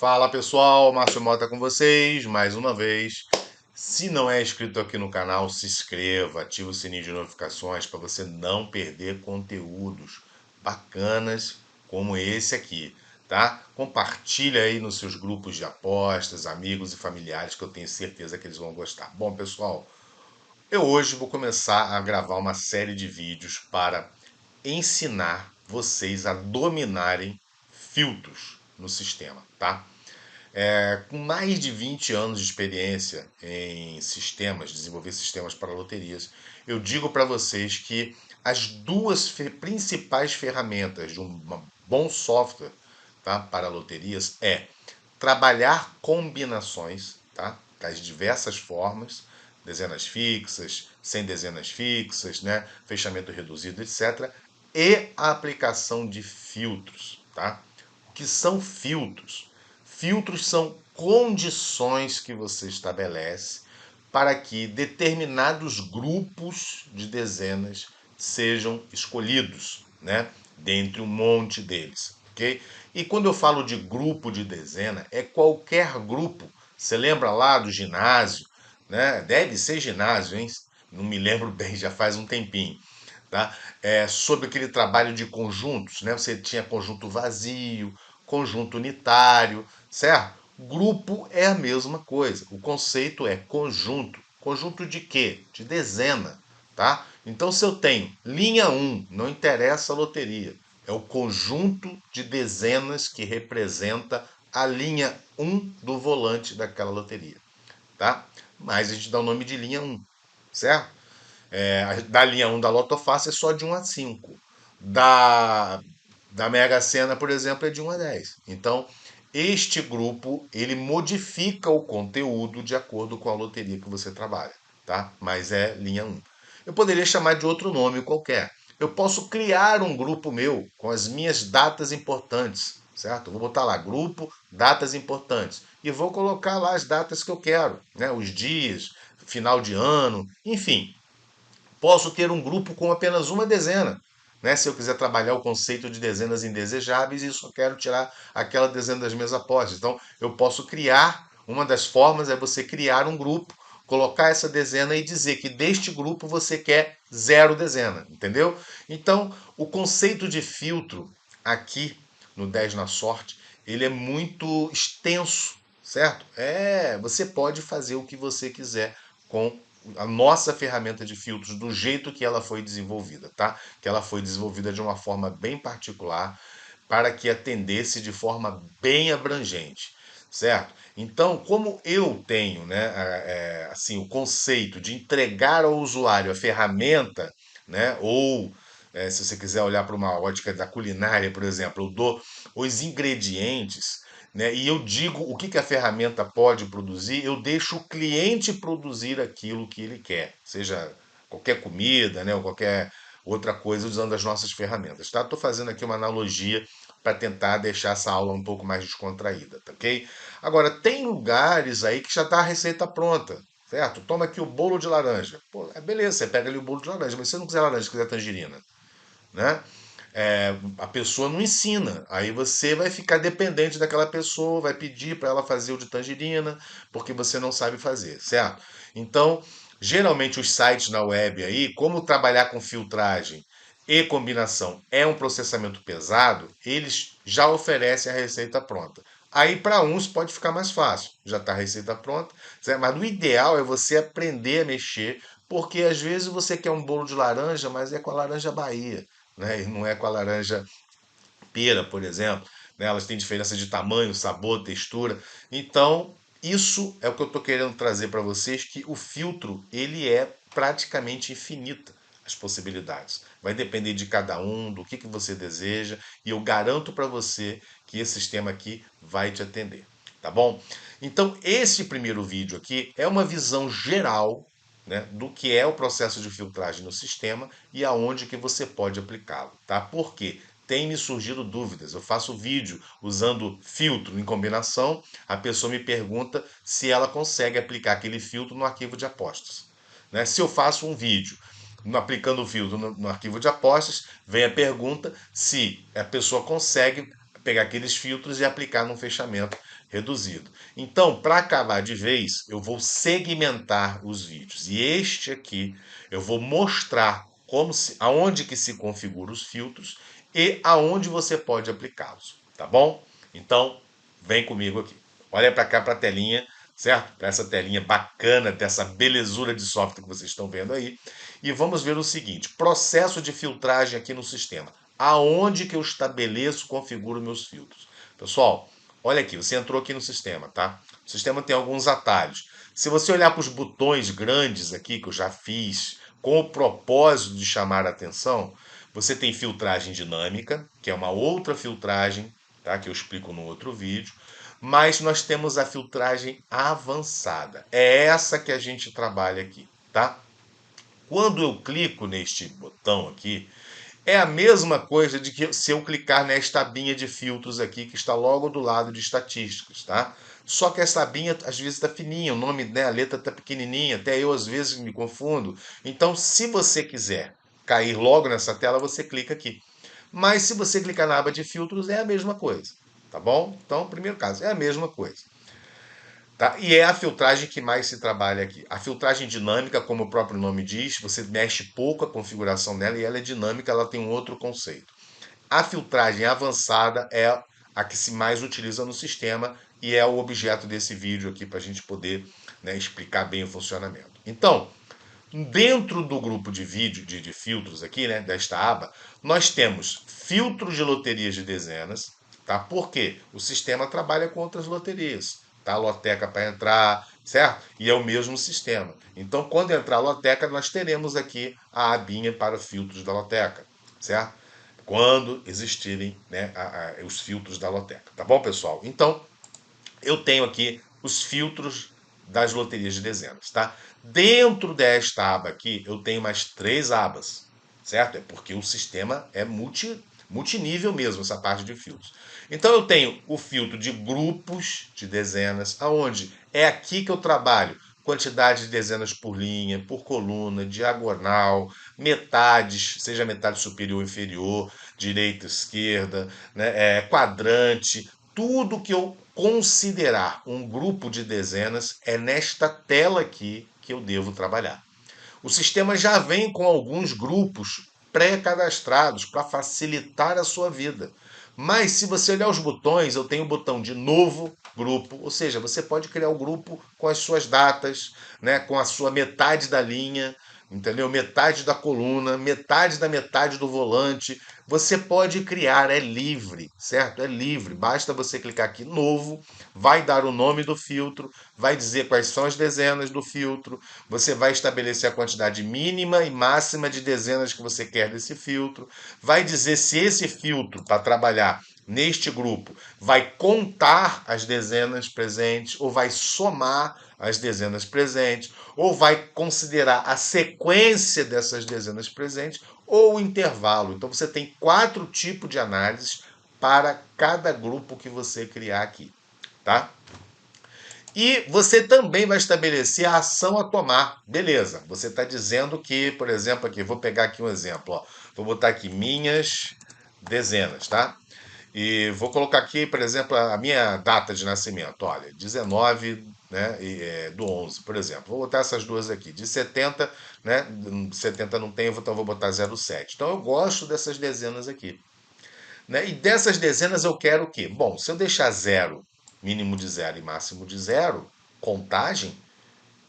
Fala pessoal, Márcio Mota com vocês, mais uma vez. Se não é inscrito aqui no canal, se inscreva, ative o sininho de notificações para você não perder conteúdos bacanas como esse aqui, tá? Compartilha aí nos seus grupos de apostas, amigos e familiares que eu tenho certeza que eles vão gostar. Bom, pessoal, eu hoje vou começar a gravar uma série de vídeos para ensinar vocês a dominarem filtros no sistema, tá? Com mais de 20 anos de experiência em sistemas, desenvolver sistemas para loterias, eu digo para vocês que as duas principais ferramentas de um bom software, tá, para loterias é trabalhar combinações, tá, das diversas formas, dezenas fixas, sem dezenas fixas, né, fechamento reduzido, etc. E a aplicação de filtros, tá? O que são filtros? Filtros são condições que você estabelece para que determinados grupos de dezenas sejam escolhidos, né? Dentre um monte deles, ok? E quando eu falo de grupo de dezena, é qualquer grupo. Você lembra lá do ginásio, né? Deve ser ginásio, hein? Não me lembro bem, já faz um tempinho, tá? Sobre aquele trabalho de conjuntos, né? Você tinha conjunto vazio, conjunto unitário, certo? Grupo é a mesma coisa. O conceito é conjunto. Conjunto de quê? De dezena, tá? Então, se eu tenho linha um, não interessa a loteria, é o conjunto de dezenas que representa a linha um do volante daquela loteria, tá? Mas a gente dá o nome de linha um, certo? Da linha um da Loto Fácil é só de 1 a 5. Da, da Mega Sena, por exemplo, é de 1 a 10. Então, este grupo, ele modifica o conteúdo de acordo com a loteria que você trabalha, tá? Mas é linha um. Eu poderia chamar de outro nome qualquer. Eu posso criar um grupo meu com as minhas datas importantes, certo? Eu vou botar lá, grupo, datas importantes. E vou colocar lá as datas que eu quero, né? Os dias, final de ano, enfim. Posso ter um grupo com apenas uma dezena. Né? Se eu quiser trabalhar o conceito de dezenas indesejáveis e só quero tirar aquela dezena das minhas apostas. Então, eu posso criar, uma das formas é você criar um grupo, colocar essa dezena e dizer que deste grupo você quer 0 dezena, entendeu? Então, o conceito de filtro aqui no 10 na sorte, ele é muito extenso, certo? Você pode fazer o que você quiser com a nossa ferramenta de filtros do jeito que ela foi desenvolvida, tá? Que ela foi desenvolvida de uma forma bem particular para que atendesse de forma bem abrangente, certo? Então, como eu tenho, né, assim, o conceito de entregar ao usuário a ferramenta, né, ou se você quiser olhar para uma ótica da culinária, por exemplo, eu dou os ingredientes, né, e eu digo o que, que a ferramenta pode produzir, eu deixo o cliente produzir aquilo que ele quer, seja qualquer comida, né, ou qualquer outra coisa usando as nossas ferramentas, tá? Estou fazendo aqui uma analogia para tentar deixar essa aula um pouco mais descontraída, tá ok? Agora, tem lugares aí que já está a receita pronta, certo? Toma aqui o bolo de laranja. Pô, beleza, você pega ali o bolo de laranja, mas se você não quiser laranja, quiser tangerina, né? A pessoa não ensina. Aí você vai ficar dependente daquela pessoa, vai pedir para ela fazer o de tangerina, porque você não sabe fazer, certo? Então, geralmente os sites na web aí, como trabalhar com filtragem e combinação é um processamento pesado, eles já oferecem a receita pronta. Aí para uns pode ficar mais fácil, já está a receita pronta, certo? Mas o ideal é você aprender a mexer, porque às vezes você quer um bolo de laranja, mas é com a laranja Bahia, né? E não é com a laranja pera, por exemplo. Né? Elas têm diferença de tamanho, sabor, textura. Então, isso é o que eu estou querendo trazer para vocês, que o filtro ele é praticamente infinito as possibilidades. Vai depender de cada um, do que você deseja, e eu garanto para você que esse sistema aqui vai te atender. Tá bom? Então, esse primeiro vídeo aqui é uma visão geral, né, do que é o processo de filtragem no sistema e aonde que você pode aplicá-lo, tá? Por quê? Tem me surgido dúvidas. Eu faço vídeo usando filtro em combinação, a pessoa me pergunta se ela consegue aplicar aquele filtro no arquivo de apostas. Né? Se eu faço um vídeo aplicando o filtro no arquivo de apostas, vem a pergunta se a pessoa consegue pegar aqueles filtros e aplicar num fechamento reduzido. Então, para acabar de vez, eu vou segmentar os vídeos. E este aqui eu vou mostrar aonde que se configura os filtros e aonde você pode aplicá-los, tá bom? Então, vem comigo aqui. Olha para cá para a telinha, certo? Para essa telinha bacana, dessa belezura de software que vocês estão vendo aí. E vamos ver o seguinte, processo de filtragem aqui no sistema. Aonde que eu estabeleço, configuro meus filtros? Pessoal, olha aqui, você entrou aqui no sistema, tá? O sistema tem alguns atalhos. Se você olhar para os botões grandes aqui, que eu já fiz, com o propósito de chamar a atenção, você tem filtragem dinâmica, que é uma outra filtragem, tá? Que eu explico no outro vídeo. Mas nós temos a filtragem avançada. É essa que a gente trabalha aqui, tá? Quando eu clico neste botão aqui, é a mesma coisa de que se eu clicar nesta abinha de filtros aqui, que está logo do lado de estatísticas, tá? Só que essa abinha às vezes está fininha, o nome, né, a letra está pequenininha, até eu às vezes me confundo. Então, se você quiser cair logo nessa tela, você clica aqui. Mas se você clicar na aba de filtros, é a mesma coisa, tá bom? Então, primeiro caso, é a mesma coisa. Tá? E é a filtragem que mais se trabalha aqui. A filtragem dinâmica, como o próprio nome diz, você mexe pouco a configuração dela e ela é dinâmica, ela tem um outro conceito. A filtragem avançada é a que se mais utiliza no sistema e é o objeto desse vídeo aqui para a gente poder, né, explicar bem o funcionamento. Então, dentro do grupo de vídeo de filtros aqui, né, desta aba, nós temos filtros de loterias de dezenas, tá? Porque o sistema trabalha com outras loterias, tá? Loteca para entrar, certo? E é o mesmo sistema. Então, quando entrar a loteca, nós teremos aqui a abinha para filtros da loteca, certo? Quando existirem, né, os filtros da loteca, tá bom, pessoal? Então, eu tenho aqui os filtros das loterias de dezenas, tá? Dentro desta aba aqui, eu tenho mais 3 abas, certo? É porque o sistema é multinível mesmo, essa parte de filtros. Então eu tenho o filtro de grupos de dezenas, aonde é aqui que eu trabalho quantidade de dezenas por linha, por coluna, diagonal, metades, seja metade superior ou inferior, direita, esquerda, né, quadrante, tudo que eu considerar um grupo de dezenas é nesta tela aqui que eu devo trabalhar. O sistema já vem com alguns grupos pré-cadastrados para facilitar a sua vida. Mas se você olhar os botões, eu tenho o botão de novo grupo, ou seja, você pode criar o grupo com as suas datas, né, com a sua metade da linha, entendeu? Metade da coluna, metade do volante. Você pode criar, é livre, certo? É livre. Basta você clicar aqui novo, vai dar o nome do filtro, vai dizer quais são as dezenas do filtro, você vai estabelecer a quantidade mínima e máxima de dezenas que você quer desse filtro, vai dizer se esse filtro para trabalhar neste grupo vai contar as dezenas presentes ou vai somar as dezenas presentes, ou vai considerar a sequência dessas dezenas presentes ou o intervalo. Então você tem 4 tipos de análises para cada grupo que você criar aqui, tá? E você também vai estabelecer a ação a tomar. Beleza, você está dizendo que, por exemplo, aqui, vou pegar aqui um exemplo, ó. Vou botar aqui minhas dezenas, tá? E vou colocar aqui, por exemplo, a minha data de nascimento. Olha, 19, né, do 11, por exemplo. Vou botar essas duas aqui. De 70, né, 70 não tem, então vou botar 07. Então eu gosto dessas dezenas aqui. Né? E dessas dezenas eu quero o quê? Bom, se eu deixar zero, mínimo de zero e máximo de zero, contagem,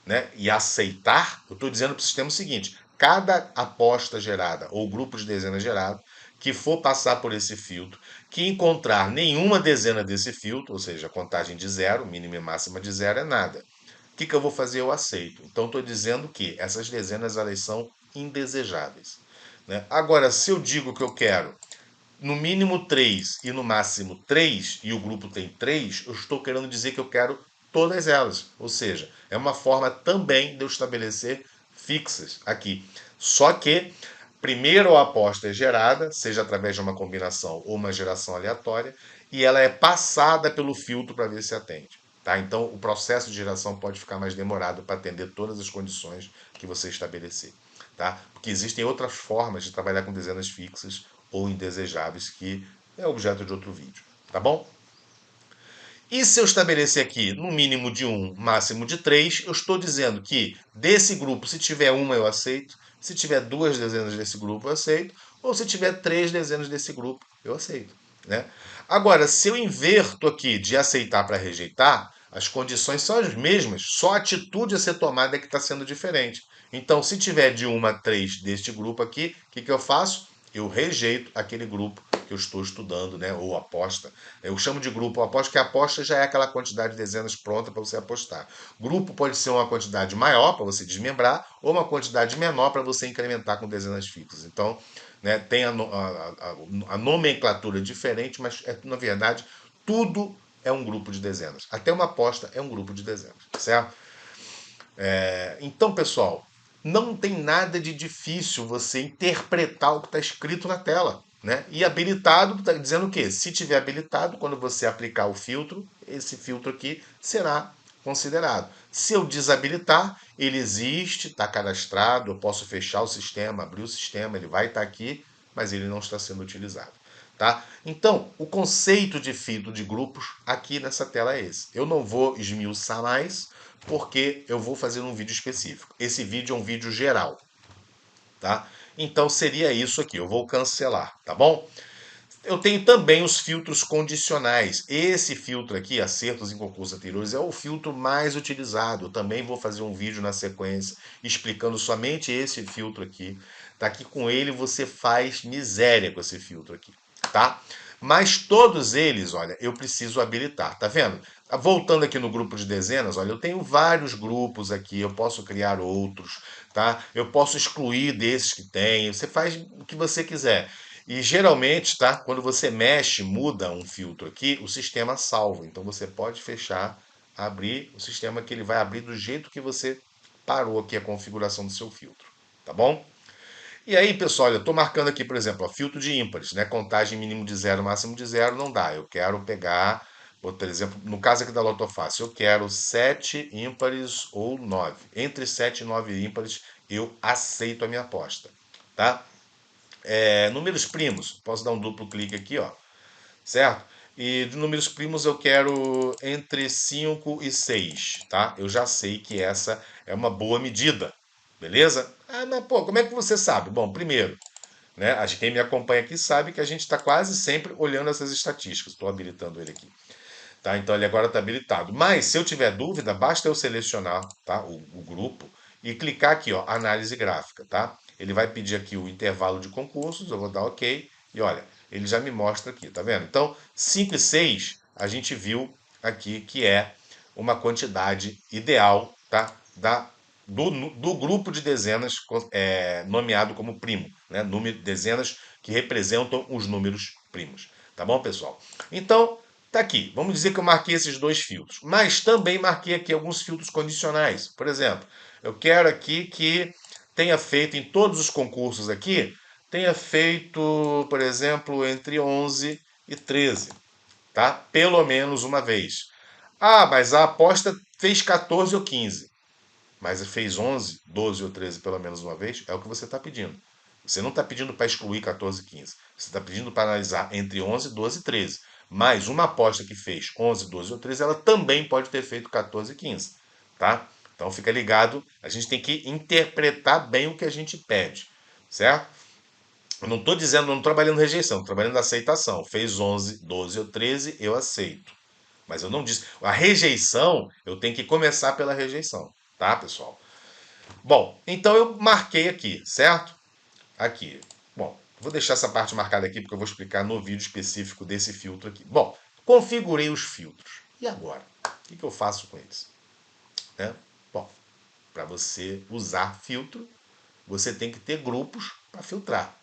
né, e aceitar, eu estou dizendo para o sistema o seguinte: cada aposta gerada ou grupo de dezenas gerado que for passar por esse filtro, que encontrar nenhuma dezena desse filtro, ou seja, contagem de zero, mínima e máxima de zero é nada. O que eu vou fazer? Eu aceito. Então estou dizendo que essas dezenas elas são indesejáveis. Né? Agora, se eu digo que eu quero no mínimo 3 e no máximo 3, e o grupo tem 3, eu estou querendo dizer que eu quero todas elas. Ou seja, é uma forma também de eu estabelecer fixas aqui. Só que primeiro a aposta é gerada, seja através de uma combinação ou uma geração aleatória, e ela é passada pelo filtro para ver se atende. Tá? Então o processo de geração pode ficar mais demorado para atender todas as condições que você estabelecer. Tá? Porque existem outras formas de trabalhar com dezenas fixas ou indesejáveis, que é objeto de outro vídeo. tá bom? E se eu estabelecer aqui no mínimo de 1, máximo de 3, eu estou dizendo que desse grupo, se tiver uma, eu aceito. Se tiver 2 dezenas desse grupo, eu aceito. Ou se tiver 3 dezenas desse grupo, eu aceito. Né? Agora, se eu inverto aqui de aceitar para rejeitar, as condições são as mesmas, só a atitude a ser tomada é que está sendo diferente. Então, se tiver de 1 a 3 deste grupo aqui, o que eu faço? Eu rejeito aquele grupo que eu estou estudando, né? Ou aposta. Eu chamo de grupo ou aposta, porque a aposta já é aquela quantidade de dezenas pronta para você apostar. Grupo pode ser uma quantidade maior para você desmembrar, ou uma quantidade menor para você incrementar com dezenas fixas. Então, né, tem a nomenclatura diferente, mas na verdade tudo é um grupo de dezenas. Até uma aposta é um grupo de dezenas, certo? Então, pessoal, não tem nada de difícil você interpretar o que está escrito na tela. Né? E habilitado está dizendo o quê? Se tiver habilitado, quando você aplicar o filtro, esse filtro aqui será considerado. Se eu desabilitar, ele existe, está cadastrado, eu posso fechar o sistema, abrir o sistema, ele vai estar aqui, mas ele não está sendo utilizado. Tá? Então, o conceito de filtro de grupos aqui nessa tela é esse. Eu não vou esmiuçar mais, porque eu vou fazer um vídeo específico. Esse vídeo é um vídeo geral, tá? Então seria isso aqui, eu vou cancelar, tá bom? Eu tenho também os filtros condicionais. Esse filtro aqui, acertos em concursos anteriores, é o filtro mais utilizado. Eu também vou fazer um vídeo na sequência explicando somente esse filtro aqui. Tá aqui com ele, você faz miséria com esse filtro aqui, tá? Mas todos eles, olha, eu preciso habilitar, tá vendo? Voltando aqui no grupo de dezenas, olha, eu tenho vários grupos aqui, eu posso criar outros, tá? Eu posso excluir desses que tem, você faz o que você quiser. E geralmente, tá? Quando você mexe, muda um filtro aqui, o sistema salva. Então você pode fechar, abrir o sistema que ele vai abrir do jeito que você parou aqui a configuração do seu filtro, tá bom? E aí, pessoal, eu estou marcando aqui, por exemplo, ó, filtro de ímpares, né? Contagem mínimo de zero, máximo de zero, não dá. Eu quero pegar, por exemplo, no caso aqui da Lotofácil, eu quero 7 ímpares ou 9. Entre 7 e 9 ímpares, eu aceito a minha aposta, tá? Números primos, posso dar um duplo clique aqui, ó, certo? E de números primos eu quero entre 5 e 6, tá? Eu já sei que essa é uma boa medida, beleza? Ah, mas pô, como é que você sabe? Bom, primeiro, né, acho que quem me acompanha aqui sabe que a gente está quase sempre olhando essas estatísticas. Estou habilitando ele aqui. Tá? Então ele agora está habilitado. Mas se eu tiver dúvida, basta eu selecionar, tá, o grupo e clicar aqui, ó, análise gráfica, tá? Ele vai pedir aqui o intervalo de concursos, eu vou dar OK e olha, ele já me mostra aqui, tá vendo? Então 5 e 6 a gente viu aqui que é uma quantidade ideal, tá? Do grupo de dezenas nomeado como primo, né? Dezenas que representam os números primos. Tá bom, pessoal? Então, tá aqui. Vamos dizer que eu marquei esses dois filtros. Mas também marquei aqui alguns filtros condicionais. Por exemplo, eu quero aqui que tenha feito em todos os concursos aqui, tenha feito, por exemplo, entre 11 e 13, tá? Pelo menos uma vez. Ah, mas a aposta fez 14 ou 15, mas fez 11, 12 ou 13 pelo menos uma vez, é o que você está pedindo. Você não está pedindo para excluir 14 e 15. Você está pedindo para analisar entre 11, 12 e 13. Mas uma aposta que fez 11, 12 ou 13, ela também pode ter feito 14 e 15. Tá? Então fica ligado, a gente tem que interpretar bem o que a gente pede. Certo? Eu não estou dizendo, não estou trabalhando rejeição, estou trabalhando aceitação. Fez 11, 12 ou 13, eu aceito. Mas eu não disse. A rejeição, eu tenho que começar pela rejeição. Tá, pessoal? Bom, então eu marquei aqui, certo? Aqui. Bom, vou deixar essa parte marcada aqui porque eu vou explicar no vídeo específico desse filtro aqui. Bom, configurei os filtros. E agora? O que eu faço com eles? Né? Bom, para você usar filtro, você tem que ter grupos para filtrar.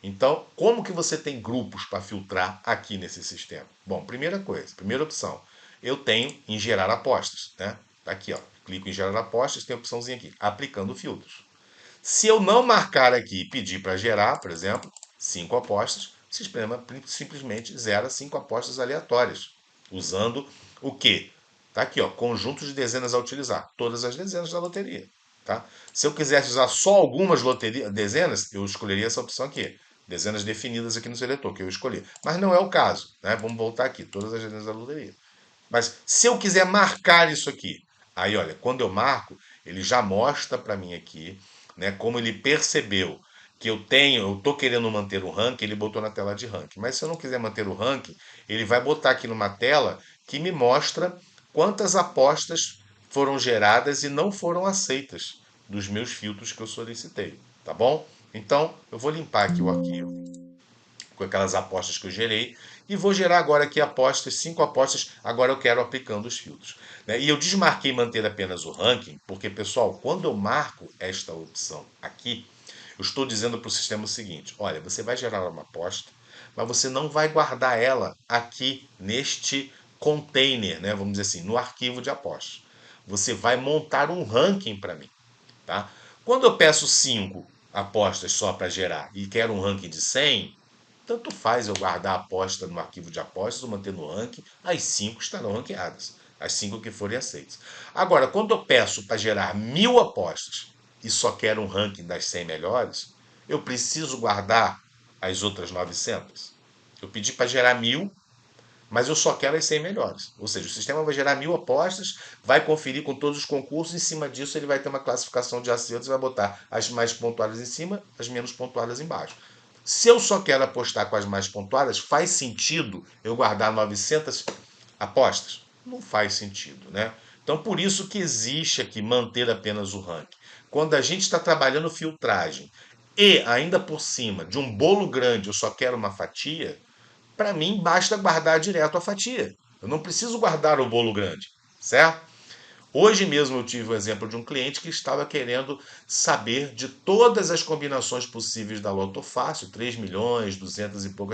Então, como que você tem grupos para filtrar aqui nesse sistema? Bom, primeira coisa, primeira opção, eu tenho em gerar apostas, né? Tá aqui, ó, clico em gerar apostas, tem a opçãozinha aqui, aplicando filtros. Se eu não marcar aqui e pedir para gerar, por exemplo, 5 apostas, o sistema simplesmente zera 5 apostas aleatórias, usando o quê? Tá aqui, ó, conjunto de dezenas a utilizar, todas as dezenas da loteria. Tá? Se eu quisesse usar só algumas dezenas, eu escolheria essa opção aqui, dezenas definidas aqui no seletor que eu escolhi. Mas não é o caso, né? Vamos voltar aqui, todas as dezenas da loteria. Mas se eu quiser marcar isso aqui, aí olha, quando eu marco, ele já mostra para mim aqui, né, como ele percebeu que eu tô querendo manter o ranking, ele botou na tela de ranking. Mas se eu não quiser manter o ranking, ele vai botar aqui numa tela que me mostra quantas apostas foram geradas e não foram aceitas dos meus filtros que eu solicitei, tá bom? Então, eu vou limpar aqui o arquivo com aquelas apostas que eu gerei e vou gerar agora aqui apostas, 5 apostas, agora eu quero aplicando os filtros. Né? E eu desmarquei manter apenas o ranking, porque, pessoal, quando eu marco esta opção aqui, eu estou dizendo para o sistema o seguinte: olha, você vai gerar uma aposta, mas você não vai guardar ela aqui neste container, né? Vamos dizer assim, no arquivo de apostas. Você vai montar um ranking para mim. Tá? Quando eu peço 5 apostas só para gerar e quero um ranking de 100, tanto faz eu guardar a aposta no arquivo de apostas ou manter no ranking, as 5 estarão ranqueadas, as 5 que forem aceitas. Agora, quando eu peço para gerar 1.000 apostas e só quero um ranking das 100 melhores, eu preciso guardar as outras 900. Eu pedi para gerar 1.000, mas eu só quero as 100 melhores. Ou seja, o sistema vai gerar 1.000 apostas, vai conferir com todos os concursos, em cima disso ele vai ter uma classificação de acertos e vai botar as mais pontuadas em cima, as menos pontuadas embaixo. Se eu só quero apostar com as mais pontuadas, faz sentido eu guardar 900 apostas? Não faz sentido, né? Então, por isso que existe aqui manter apenas o ranking. Quando a gente está trabalhando filtragem e ainda por cima de um bolo grande eu só quero uma fatia, para mim basta guardar direto a fatia. Eu não preciso guardar o bolo grande, certo? Hoje mesmo eu tive o exemplo de um cliente que estava querendo saber de todas as combinações possíveis da Loto Fácil, 3 milhões, 200 e pouco,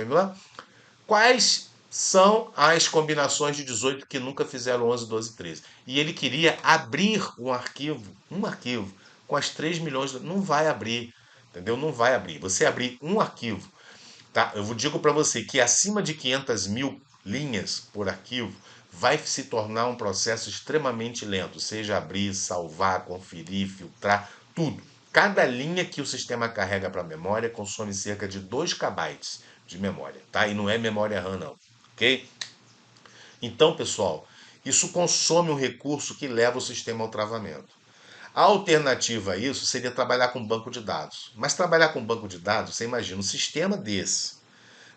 quais são as combinações de 18 que nunca fizeram 11, 12, 13. E ele queria abrir um arquivo com as 3 milhões, não vai abrir, entendeu? Não vai abrir. Você abrir um arquivo, tá? Eu digo para você que acima de 500 mil linhas por arquivo vai se tornar um processo extremamente lento, seja abrir, salvar, conferir, filtrar, tudo. Cada linha que o sistema carrega para a memória consome cerca de 2 KB de memória, tá? E não é memória RAM não, ok? Então, pessoal, isso consome um recurso que leva o sistema ao travamento. A alternativa a isso seria trabalhar com banco de dados. Mas trabalhar com banco de dados, você imagina um sistema desse,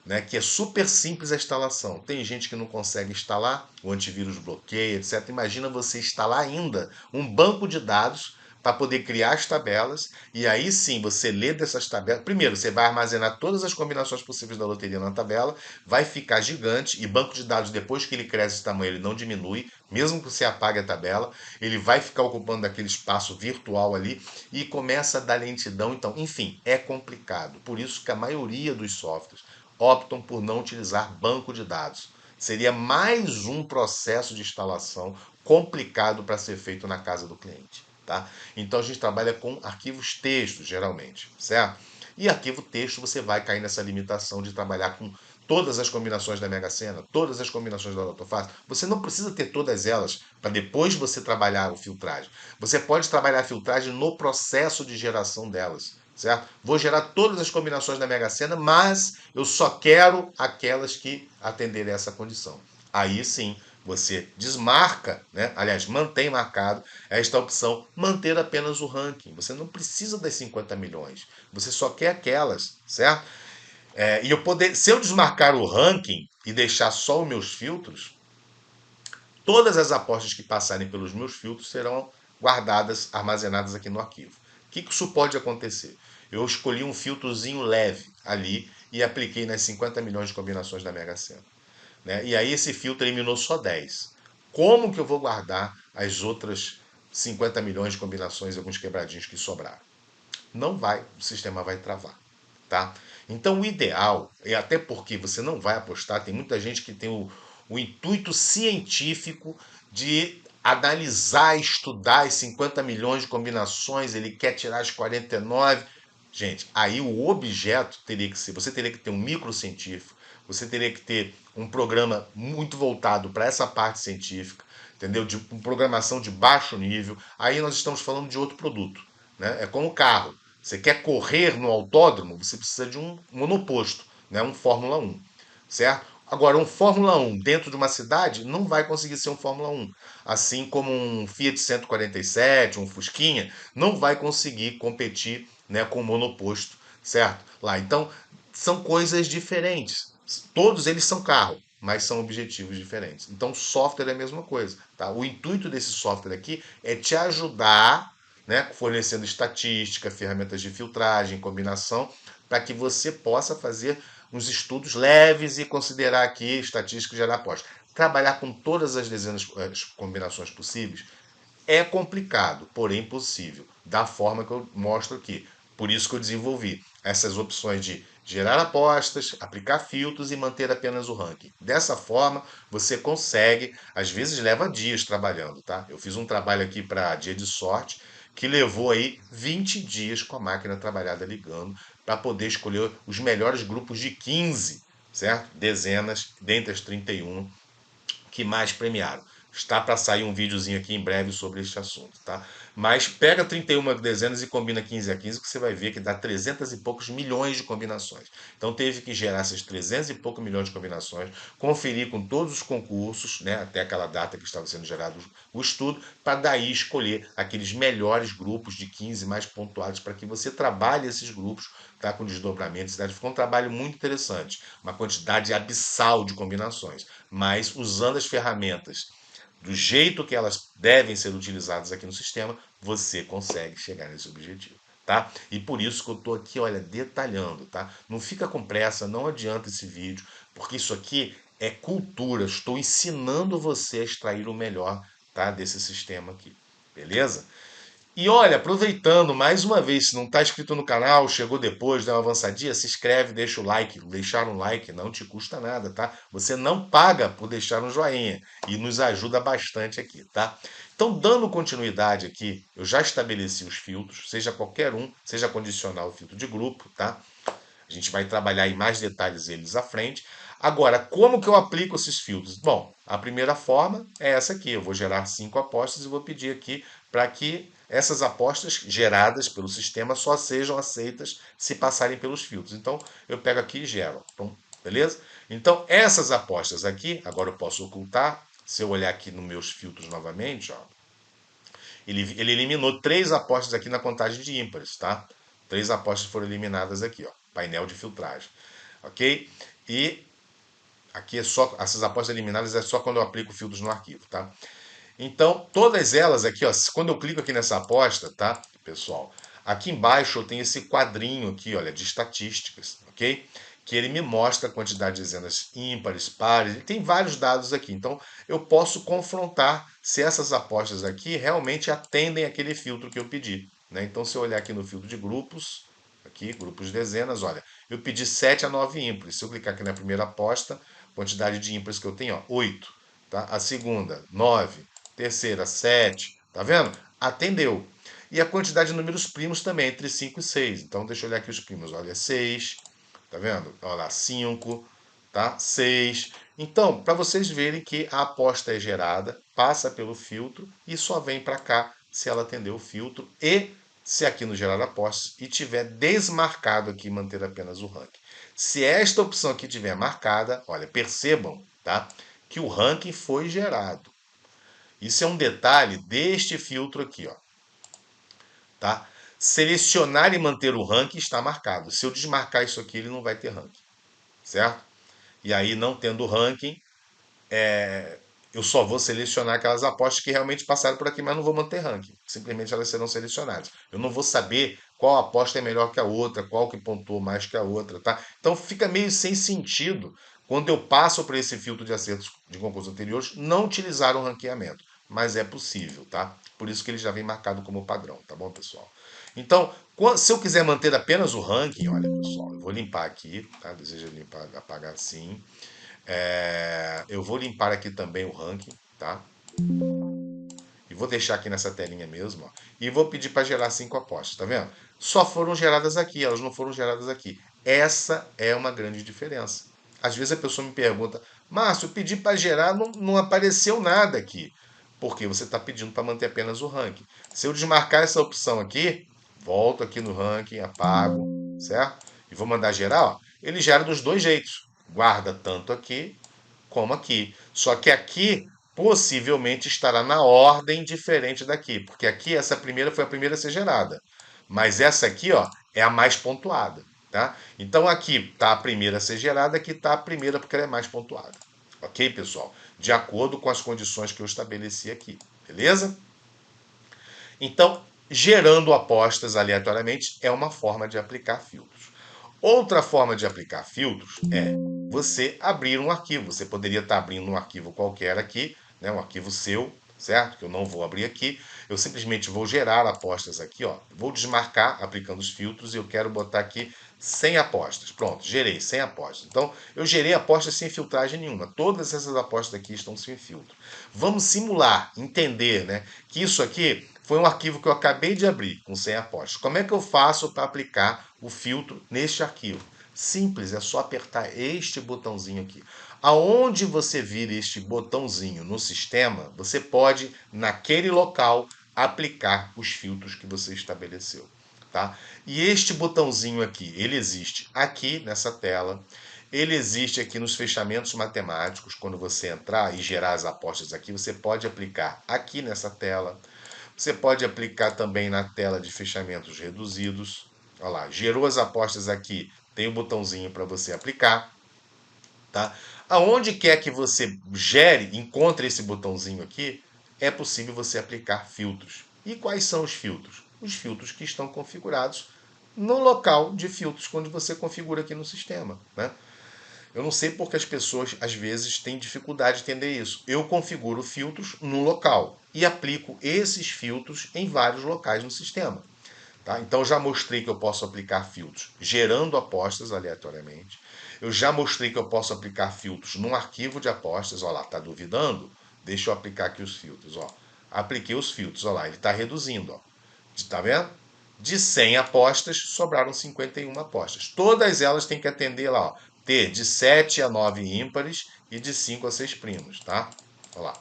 né, que é super simples a instalação. Tem gente que não consegue instalar, o antivírus bloqueia, etc. Imagina você instalar ainda um banco de dados para poder criar as tabelas e aí sim você lê dessas tabelas. Primeiro, você vai armazenar todas as combinações possíveis da loteria na tabela, vai ficar gigante e banco de dados, depois que ele cresce esse tamanho, ele não diminui, mesmo que você apague a tabela, ele vai ficar ocupando aquele espaço virtual ali e começa a dar lentidão. Então, enfim, é complicado. Por isso que a maioria dos softwares optam por não utilizar banco de dados. Seria mais um processo de instalação complicado para ser feito na casa do cliente. Tá? Então a gente trabalha com arquivos textos, geralmente, certo? E arquivo texto você vai cair nessa limitação de trabalhar com todas as combinações da Mega Sena, todas as combinações da Loto Fácil. Você não precisa ter todas elas para depois você trabalhar o filtragem. Você pode trabalhar a filtragem no processo de geração delas, certo? Vou gerar todas as combinações da Mega Sena, mas eu só quero aquelas que atenderem a essa condição. Aí sim, você desmarca, né? Aliás, mantém marcado esta opção, manter apenas o ranking. Você não precisa das 50 milhões, você só quer aquelas, certo? E eu poder, se eu desmarcar o ranking e deixar só os meus filtros, todas as apostas que passarem pelos meus filtros serão guardadas, armazenadas aqui no arquivo. O que isso pode acontecer? Eu escolhi um filtrozinho leve ali e apliquei nas 50 milhões de combinações da Mega Sena. Né? E aí esse filtro eliminou só 10. Como que eu vou guardar as outras 50 milhões de combinações e alguns quebradinhos que sobraram? Não vai, o sistema vai travar. Tá? Então o ideal, e até porque você não vai apostar, tem muita gente que tem o intuito científico de analisar, estudar as 50 milhões de combinações, ele quer tirar as 49. Gente, aí o objeto teria que ser, você teria que ter um microcientífico, você teria que ter um programa muito voltado para essa parte científica, entendeu? Com programação de baixo nível. Aí nós estamos falando de outro produto, né? É como o carro. Você quer correr no autódromo, você precisa de um monoposto, né? Um Fórmula 1, certo? Agora, um Fórmula 1 dentro de uma cidade não vai conseguir ser um Fórmula 1. Assim como um Fiat 147, um Fusquinha, não vai conseguir competir, né, com o monoposto, certo? Lá. Então, são coisas diferentes. Todos eles são carro, mas são objetivos diferentes. Então, software é a mesma coisa. Tá? O intuito desse software aqui é te ajudar, né, fornecendo estatística, ferramentas de filtragem, combinação, para que você possa fazer uns estudos leves e considerar aqui estatística e gerar aposta. Trabalhar com todas as dezenas as combinações possíveis é complicado, porém possível, da forma que eu mostro aqui. Por isso que eu desenvolvi essas opções de gerar apostas, aplicar filtros e manter apenas o ranking. Dessa forma, você consegue, às vezes leva dias trabalhando, tá? Eu fiz um trabalho aqui para dia de sorte que levou aí 20 dias com a máquina trabalhada ligando para poder escolher os melhores grupos de 15, certo? Dezenas, dentre as 31 que mais premiaram. Está para sair um videozinho aqui em breve sobre este assunto, tá? Mas pega 31 dezenas e combina 15 a 15, que você vai ver que dá 300 e poucos milhões de combinações. Então teve que gerar essas 300 e poucos milhões de combinações, conferir com todos os concursos, né, até aquela data que estava sendo gerado o estudo, para daí escolher aqueles melhores grupos de 15 mais pontuados para que você trabalhe esses grupos, tá, com desdobramentos. Ficou um trabalho muito interessante, uma quantidade abissal de combinações, mas usando as ferramentas do jeito que elas devem ser utilizadas aqui no sistema, você consegue chegar nesse objetivo, tá? E por isso que eu estou aqui, olha, detalhando, tá? Não fica com pressa, não adianta esse vídeo, porque isso aqui é cultura. Estou ensinando você a extrair o melhor, tá, desse sistema aqui, beleza? E olha, aproveitando mais uma vez, se não está inscrito no canal, chegou depois, dá uma avançadinha, se inscreve, deixa o like. Deixar um like não te custa nada, tá? Você não paga por deixar um joinha e nos ajuda bastante aqui, tá? Então, dando continuidade aqui, eu já estabeleci os filtros, seja qualquer um, seja condicional ou filtro de grupo, tá? A gente vai trabalhar em mais detalhes eles à frente. Agora, como que eu aplico esses filtros? Bom, a primeira forma é essa aqui. Eu vou gerar 5 apostas e vou pedir aqui para que essas apostas geradas pelo sistema só sejam aceitas se passarem pelos filtros. Então, eu pego aqui e gero. Então, beleza? Então, essas apostas aqui, agora eu posso ocultar. Se eu olhar aqui nos meus filtros novamente, ó, ele eliminou 3 apostas aqui na contagem de ímpares, tá? 3 apostas foram eliminadas aqui, ó. Painel de filtragem. Ok? E aqui é só. Essas apostas eliminadas é só quando eu aplico filtros no arquivo, tá? Então, todas elas aqui, ó, quando eu clico aqui nessa aposta, tá, pessoal? Aqui embaixo eu tenho esse quadrinho aqui, olha, de estatísticas, ok? Que ele me mostra a quantidade de dezenas ímpares, pares, ele tem vários dados aqui. Então, eu posso confrontar se essas apostas aqui realmente atendem aquele filtro que eu pedi, né? Então, se eu olhar aqui no filtro de grupos, aqui, grupos de dezenas, olha, eu pedi 7 a 9 ímpares. Se eu clicar aqui na primeira aposta, quantidade de ímpares que eu tenho, ó, 8. Tá? A segunda, 9. Terceira, 7. Tá vendo? Atendeu. E a quantidade de números primos também, entre 5 e 6. Então, deixa eu olhar aqui os primos. Olha, 6. Tá vendo? Olha lá, 5. Tá? 6. Então, para vocês verem que a aposta é gerada, passa pelo filtro e só vem para cá se ela atender o filtro e se aqui no gerar apostas e tiver desmarcado aqui manter apenas o ranking. Se esta opção aqui tiver marcada, olha, percebam, tá? Que o ranking foi gerado. Isso é um detalhe deste filtro aqui, ó, tá? Selecionar e manter o ranking está marcado. Se eu desmarcar isso aqui, ele não vai ter ranking, certo? E aí, não tendo ranking, eu só vou selecionar aquelas apostas que realmente passaram por aqui, mas não vou manter ranking. Simplesmente elas serão selecionadas. Eu não vou saber qual aposta é melhor que a outra, qual que pontuou mais que a outra, tá? Então fica meio sem sentido quando eu passo por esse filtro de acertos de concursos anteriores não utilizar o ranqueamento. Mas é possível, tá? Por isso que ele já vem marcado como padrão, tá bom, pessoal? Então, se eu quiser manter apenas o ranking, olha, pessoal, eu vou limpar aqui, tá? Deseja limpar, apagar sim. Eu vou limpar aqui também o ranking, tá? E vou deixar aqui nessa telinha mesmo, ó. E vou pedir para gerar 5 apostas, tá vendo? Só foram geradas aqui, elas não foram geradas aqui. Essa é uma grande diferença. Às vezes a pessoa me pergunta, Márcio, eu pedi para gerar, não apareceu nada aqui. Porque você está pedindo para manter apenas o ranking. Se eu desmarcar essa opção aqui, volto aqui no ranking, apago, certo? E vou mandar gerar, ó. Ele gera dos dois jeitos. Guarda tanto aqui como aqui. Só que aqui possivelmente estará na ordem diferente daqui, porque aqui essa primeira foi a primeira a ser gerada. Mas essa aqui, ó, é a mais pontuada, tá? Então aqui está a primeira a ser gerada, aqui está a primeira porque ela é mais pontuada. Ok, pessoal? De acordo com as condições que eu estabeleci aqui, beleza? Então, gerando apostas aleatoriamente é uma forma de aplicar filtros. Outra forma de aplicar filtros é você abrir um arquivo. Você poderia estar abrindo um arquivo qualquer aqui, né, um arquivo seu, certo? Que eu não vou abrir aqui. Eu simplesmente vou gerar apostas aqui, ó. Vou desmarcar aplicando os filtros e eu quero botar aqui 100 apostas. Pronto, gerei 100 apostas. Então, eu gerei apostas sem filtragem nenhuma. Todas essas apostas aqui estão sem filtro. Vamos simular, entender, né, que isso aqui foi um arquivo que eu acabei de abrir com 100 apostas. Como é que eu faço para aplicar o filtro neste arquivo? Simples, é só apertar este botãozinho aqui. Aonde você vira este botãozinho no sistema, você pode, naquele local, aplicar os filtros que você estabeleceu. Tá? E este botãozinho aqui, ele existe aqui nessa tela, ele existe aqui nos fechamentos matemáticos. Quando você entrar e gerar as apostas aqui, você pode aplicar aqui nessa tela. Você pode aplicar também na tela de fechamentos reduzidos. Olha lá, gerou as apostas aqui, tem o botãozinho para você aplicar. Tá? Aonde quer que você gere, encontre esse botãozinho aqui, é possível você aplicar filtros. E quais são os filtros? Os filtros que estão configurados no local de filtros, quando você configura aqui no sistema. Né? Eu não sei porque as pessoas às vezes têm dificuldade de entender isso. Eu configuro filtros no local e aplico esses filtros em vários locais no sistema. Tá? Então já mostrei que eu posso aplicar filtros gerando apostas aleatoriamente. Eu já mostrei que eu posso aplicar filtros num arquivo de apostas. Olha lá, está duvidando? Deixa eu aplicar aqui os filtros. Ó. Apliquei os filtros. Olha lá, ele está reduzindo. Está vendo? De 100 apostas, sobraram 51 apostas. Todas elas têm que atender lá, ó, ter de 7 a 9 ímpares e de 5 a 6 primos, tá? Olha lá.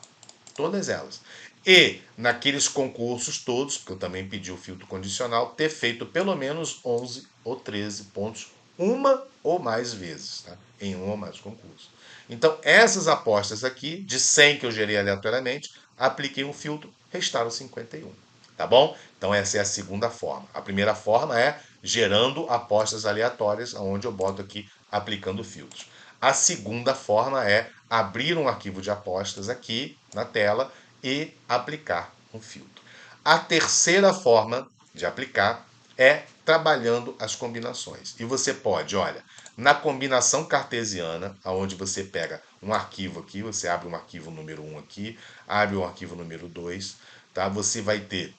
Todas elas. E naqueles concursos todos, porque eu também pedi o filtro condicional, ter feito pelo menos 11 ou 13 pontos uma ou mais vezes, tá? Em um ou mais concursos. Então, essas apostas aqui, de 100 que eu gerei aleatoriamente, apliquei um filtro, restaram 51. Tá bom? Então, essa é a segunda forma. A primeira forma é gerando apostas aleatórias, onde eu boto aqui aplicando filtros. A segunda forma é abrir um arquivo de apostas aqui na tela e aplicar um filtro. A terceira forma de aplicar é trabalhando as combinações. E você pode, olha, na combinação cartesiana, onde você pega um arquivo aqui, você abre um arquivo número 1 aqui, abre um arquivo número 2, tá? Você vai ter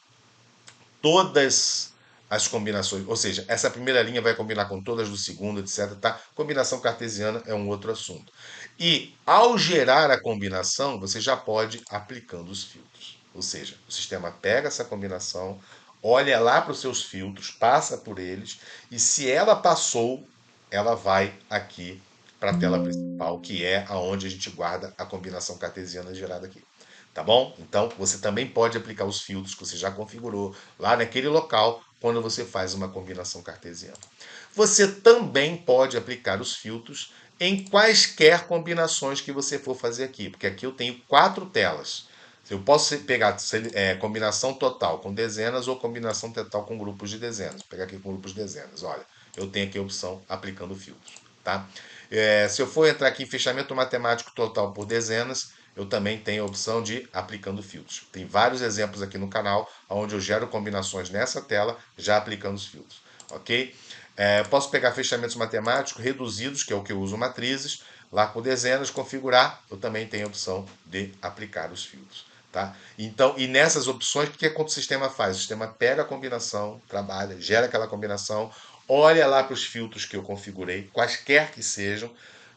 todas as combinações, ou seja, essa primeira linha vai combinar com todas do segundo, etc. Tá? Combinação cartesiana é um outro assunto. E ao gerar a combinação, você já pode aplicando os filtros. Ou seja, o sistema pega essa combinação, olha lá para os seus filtros, passa por eles, e se ela passou, ela vai aqui para a tela principal, que é aonde a gente guarda a combinação cartesiana gerada aqui. Tá bom? Então você também pode aplicar os filtros que você já configurou lá naquele local quando você faz uma combinação cartesiana. Você também pode aplicar os filtros em quaisquer combinações que você for fazer aqui, porque aqui eu tenho 4 telas. Eu posso pegar combinação total com dezenas ou combinação total com grupos de dezenas. Vou pegar aqui com grupos de dezenas. Olha, eu tenho aqui a opção aplicando filtros. Tá? Se eu for entrar aqui em fechamento matemático total por dezenas, eu também tenho a opção de aplicando filtros. Tem vários exemplos aqui no canal, onde eu gero combinações nessa tela, já aplicando os filtros. Ok? Posso pegar fechamentos matemáticos reduzidos, que é o que eu uso matrizes, lá com dezenas, configurar, eu também tenho a opção de aplicar os filtros. Tá? Então, e nessas opções, o que o sistema faz? O sistema pega a combinação, trabalha, gera aquela combinação, olha lá para os filtros que eu configurei, quaisquer que sejam.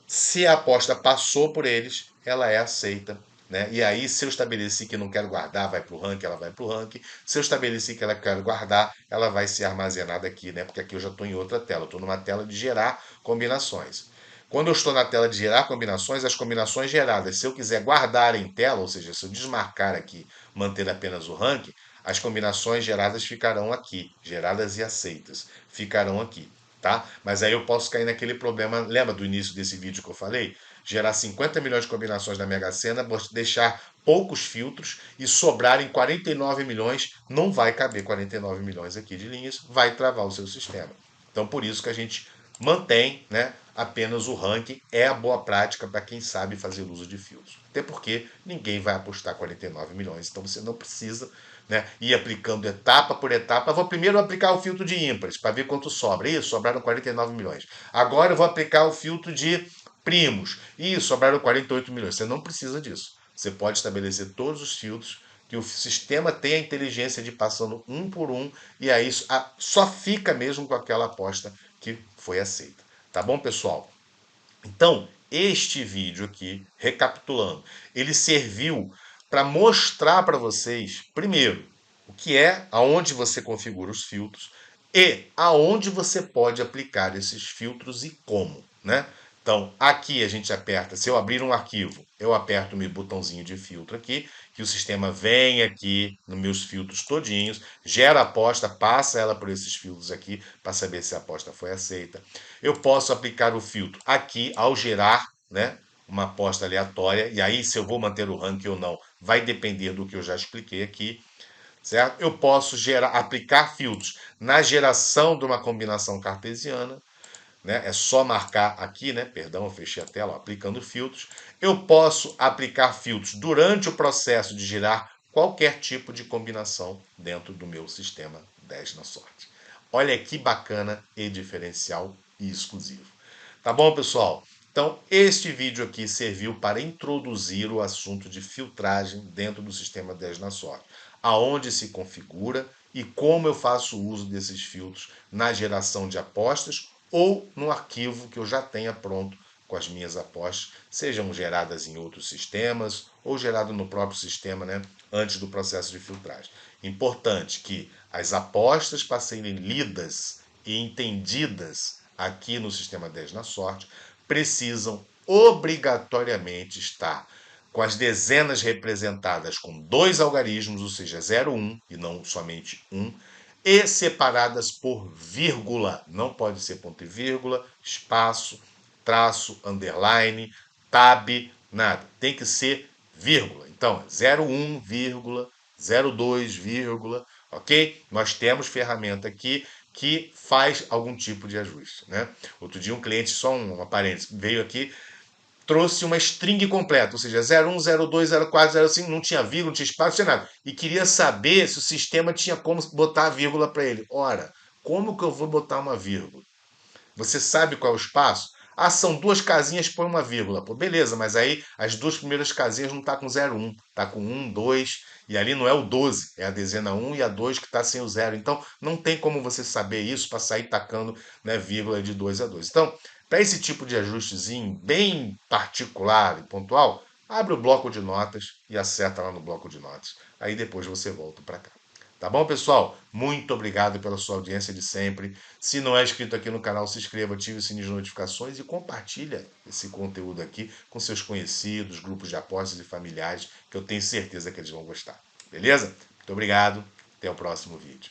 Se a aposta passou por eles, ela é aceita. Né? E aí, se eu estabeleci que não quero guardar, vai para o ranking, ela vai para o ranking. Se eu estabeleci que ela quer guardar, ela vai ser armazenada aqui, né? Porque aqui eu já estou em outra tela, estou numa tela de gerar combinações. Quando eu estou na tela de gerar combinações, as combinações geradas, se eu quiser guardar em tela, ou seja, se eu desmarcar aqui, manter apenas o ranking, As combinações geradas ficarão aqui, geradas e aceitas, ficarão aqui, tá? Mas aí eu posso cair naquele problema, lembra do início desse vídeo que eu falei? Gerar 50 milhões de combinações na Mega Sena, deixar poucos filtros e sobrarem 49 milhões, não vai caber 49 milhões aqui de linhas, vai travar o seu sistema. Então, por isso que a gente mantém, né, apenas o ranking, é a boa prática para quem sabe fazer uso de filtros. Até porque ninguém vai apostar 49 milhões, então você não precisa, né, ir aplicando etapa por etapa. Vou primeiro aplicar o filtro de ímpares para ver quanto sobra. Isso, sobraram 49 milhões. Agora eu vou aplicar o filtro de primos. Isso, sobraram 48 milhões. Você não precisa disso. Você pode estabelecer todos os filtros, que o sistema tem a inteligência de ir passando um por um, e aí só fica mesmo com aquela aposta que foi aceita. Tá bom, pessoal? Então, este vídeo aqui, recapitulando, ele serviu para mostrar para vocês, primeiro, o que é, aonde você configura os filtros e aonde você pode aplicar esses filtros e como, né? Então, aqui a gente aperta, se eu abrir um arquivo, eu aperto o meu botãozinho de filtro aqui, que o sistema vem aqui nos meus filtros todinhos, gera a aposta, passa ela por esses filtros aqui para saber se a aposta foi aceita. Eu posso aplicar o filtro aqui ao gerar, né, uma aposta aleatória, e aí se eu vou manter o ranking ou não, vai depender do que eu já expliquei aqui, certo? Eu posso aplicar filtros na geração de uma combinação cartesiana, né? É só marcar aqui, né? Perdão, eu fechei a tela, ó, aplicando filtros. Eu posso aplicar filtros durante o processo de gerar qualquer tipo de combinação dentro do meu sistema 10 na sorte. Olha que bacana e diferencial e exclusivo. Tá bom, pessoal? Então, este vídeo aqui serviu para introduzir o assunto de filtragem dentro do sistema 10 na sorte, aonde se configura e como eu faço uso desses filtros na geração de apostas ou no arquivo que eu já tenha pronto com as minhas apostas, sejam geradas em outros sistemas ou gerado no próprio sistema, né, antes do processo de filtragem. Importante que as apostas, para serem lidas e entendidas aqui no sistema 10 na sorte, precisam obrigatoriamente estar com as dezenas representadas com dois algarismos, ou seja, 0, 1 e não somente 1, e separadas por vírgula. Não pode ser ponto e vírgula, espaço, traço, underline, tab, nada. Tem que ser vírgula. Então, 01, vírgula, 02, vírgula, ok? Nós temos ferramenta aqui que faz algum tipo de ajuste, né? Outro dia um cliente, só uma parênteses, veio aqui, trouxe uma string completa, ou seja, 01, 02, 04, 05, não tinha vírgula, não tinha espaço, não tinha nada. E queria saber se o sistema tinha como botar a vírgula para ele. Ora, como que eu vou botar uma vírgula? Você sabe qual é o espaço? Ah, são duas casinhas, põe uma vírgula. Pô, beleza, mas aí as duas primeiras casinhas não tá com 01, tá com 1, 2, e ali não é o 12, é a dezena 1 e a 2 que está sem o 0. Então, não tem como você saber isso para sair tacando, né, vírgula de 2 a 2. Então, para esse tipo de ajustezinho bem particular e pontual, abre o bloco de notas e acerta lá no bloco de notas. Aí depois você volta para cá. Tá bom, pessoal? Muito obrigado pela sua audiência de sempre. Se não é inscrito aqui no canal, se inscreva, ative o sininho de notificações e compartilha esse conteúdo aqui com seus conhecidos, grupos de apostas e familiares, que eu tenho certeza que eles vão gostar. Beleza? Muito obrigado. Até o próximo vídeo.